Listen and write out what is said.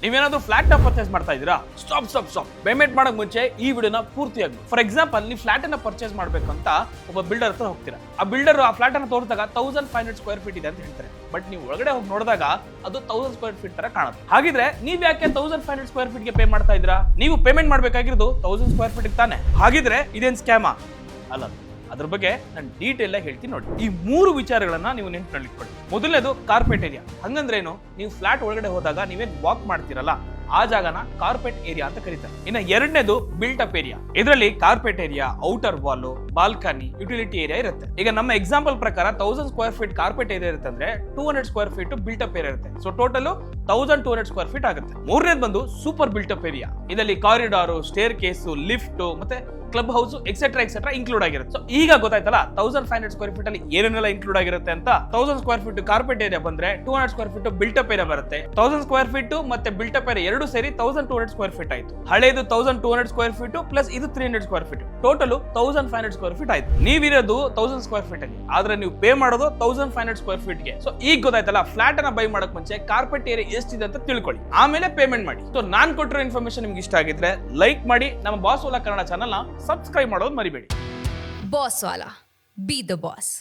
ನೀವೇನಾದ್ರೂ ಫ್ಲಾಟ್ ನ ಪರ್ಚೇಸ್ ಮಾಡ್ತಾ ಇದ್ದೀರಾ, ಸ್ಟಾಪ್ ಪೇಮೆಂಟ್ ಮಾಡಕ್ ಮುಂಚೆ ಈ ವಿಡಿಯೋನ ಪೂರ್ತಿಯಾಗಿ. ಫಾರ್ ಎಕ್ಸಾಂಪಲ್, ನೀವು ಫ್ಲಾಟ್ ಅನ್ನ ಪರ್ಚೇಸ್ ಮಾಡ್ಬೇಕಂತ ಒಬ್ಬ ಬಿಲ್ಡರ್ ಹತ್ರ ಹೋಗ್ತೀರಾ. ಆ ಬಿಲ್ಡರ್ ಆ ಫ್ಲಾಟ್ ಅನ್ನ ತೋರಿಸಿದಾಗ 1500 ಸ್ಕ್ವೇರ್ ಫೀಟ್ ಇದೆ ಅಂತ ಹೇಳ್ತಾರೆ. ಬಟ್ ನೀವು ಒಳಗಡೆ ಹೋಗಿ ನೋಡಿದಾಗ ಅದು 1000 ಸ್ಕ್ವೇರ್ ಫೀಟ್ ತರ ಕಾಣುತ್ತೆ. ಹಾಗಿದ್ರೆ ನೀವ್ ಯಾಕೆ 1500 ಸ್ಕ್ವೇರ್ ಫೀಟ್ ಗೆ ಪೇ ಮಾಡ್ತಾ ಇದ್ದೀರಾ? ನೀವು ಪೇಮೆಂಟ್ ಮಾಡ್ಬೇಕಾಗಿರೋದು 1000 ಸ್ಕ್ವೇರ್ ಫೀಟ್ ತಾನೆ. ಹಾಗಿದ್ರೆ ಇದೇನ್ ಸ್ಕ್ಯಾಮಾ ಅಲ್ಲ? ಅದ್ರ ಬಗ್ಗೆ ನಾನು ಡೀಟೇಲ್ ಆಗಿ ಹೇಳ್ತೀನಿ ನೋಡಿ. ಈ 3 ವಿಚಾರಗಳನ್ನ ನೀವು ನೆನಪಿಟ್ಕೊಳ್ಳಿ. ಮೊದಲನೇದು ಕಾರ್ಪೆಟ್ ಏರಿಯಾ. ಹಂಗಂದ್ರೆ ಏನು? ನೀವು ಫ್ಲಾಟ್ ಒಳಗಡೆ ಹೋದಾಗ ನೀವೇನ್ ವಾಕ್ ಮಾಡ್ತಿರಲ್ಲ, ಆ ಜಾಗನ ಕಾರ್ಪೆಟ್ ಏರಿಯಾ ಅಂತ ಕರೀತಾರೆ. ಇನ್ನ ಎರಡನೇದು ಬಿಲ್ಟ್ ಅಪ್ ಏರಿಯಾ. ಇದರಲ್ಲಿ carpet area, outer wall, balcony, utility area ಇರುತ್ತೆ. ಈಗ ನಮ್ಮ ಎಕ್ಸಾಂಪಲ್ ಪ್ರಕಾರ 1000 ಸ್ಕ್ವೇರ್ ಫೀಟ್ ಕಾರ್ಪೆಟ್ ಏರಿಯಾ ಇರುತ್ತೆ ಅಂದ್ರೆ 200 square feet built up area ಇರುತ್ತೆ. ಸೊ ಟೋಟಲ್ 1200 ಸ್ಕ್ವೇರ್ ಫೀಟ್ ಆಗುತ್ತೆ. ಮೂರನೇದು ಬಂದು ಸೂಪರ್ ಬಿಲ್ಟ್ ಅಪ್ ಏರಿಯಾ. ಇದರಲ್ಲಿ ಕಾರಿಡಾರ್, ಸ್ಟೇರ್ ಕೇಸು, ಲಿಫ್ಟ್ ಮತ್ತೆ ಕ್ಲಬ್ ಹೌಸ್ ಎಕ್ಸೆಟ್ರಾ ಇನ್ಕ್ಲೂಡ್ ಆಗಿರುತ್ತೆ. ಸೊ ಈಗ ಗೊತ್ತಾಯ್ತಲ್ಲ 1500 ಸ್ಕ್ವೇರ್ ಫೀಟ್ ಅಲ್ಲಿ ಏನೇನೆಲ್ಲ ಇನ್ಕ್ಲೂಡ್ ಆಗಿರುತ್ತೆ ಅಂತ. 1000 ಸ್ಕ್ವೇರ್ ಫೀಟ್ ಕಾರ್ಪೆಟ್ ಏರಿಯಾ ಬಂದ್ರೆ 200 square feet built up area ಬರುತ್ತೆ. 1000 ಸ್ಕ್ವೇರ್ ಫೀಟ್ ಮತ್ತೆ ಬಿಲ್ಟ್ ಅಪ್ ಏರಿಯಾ ಎರಡು ಸೇರಿ 1200 ಸ್ಕ್ವೇರ್ ಫೀಟ್ ಆಯ್ತು. ಹಳೇದು 1200 ಸ್ಕ್ವೇರ್ ಫೀಟ್ ಪ್ಲಸ್ ಇದು 300 square feet, total 1500 square feet ಆಯ್ತು. ನೀವಿರೋದು 1000 ಸ್ಕ್ವೇರ್ ಫೀಟ್ ಅಲ್ಲಿ, ಆದ್ರೆ ನೀವು ಪೇ ಮಾಡೋದು 1500 ಸ್ಕ್ವೇರ್ ಫೀಟ್ ಗೆ. ಸೊ ಈಗ ಗೊತ್ತಾಯ್ತಲ್ಲ, ಫ್ಲಾಟ್ ಅನ್ನ ಬೈ ಮಾಡಕ್ ಮುಂಚೆ ಕಾರ್ಪೆಟ್ ಏರಿಯಾ ಎಷ್ಟಿದೆ ಅಂತ ತಿಳ್ಕೊಳ್ಳಿ, ಆಮೇಲೆ ಪೇಮೆಂಟ್ ಮಾಡಿ. ಸೊ ನಾನ್ ಕೊಟ್ಟಿರೋ ಇನ್ಫಾರ್ಮೇಶನ್ ನಿಮ್ಗೆ ಇಷ್ಟ ಆಗಿದ್ರೆ ಲೈಕ್ ಮಾಡಿ, ನಮ್ಮ ಬಾಸ್ ವಾಲಾ ಕನ್ನಡ ಚಾನಲ್ ನ ಸಬ್ಸ್ಕ್ರೈಬ್ ಮಾಡೋದು ಮರಿಬೇಡಿ. Boss Vala, B the boss.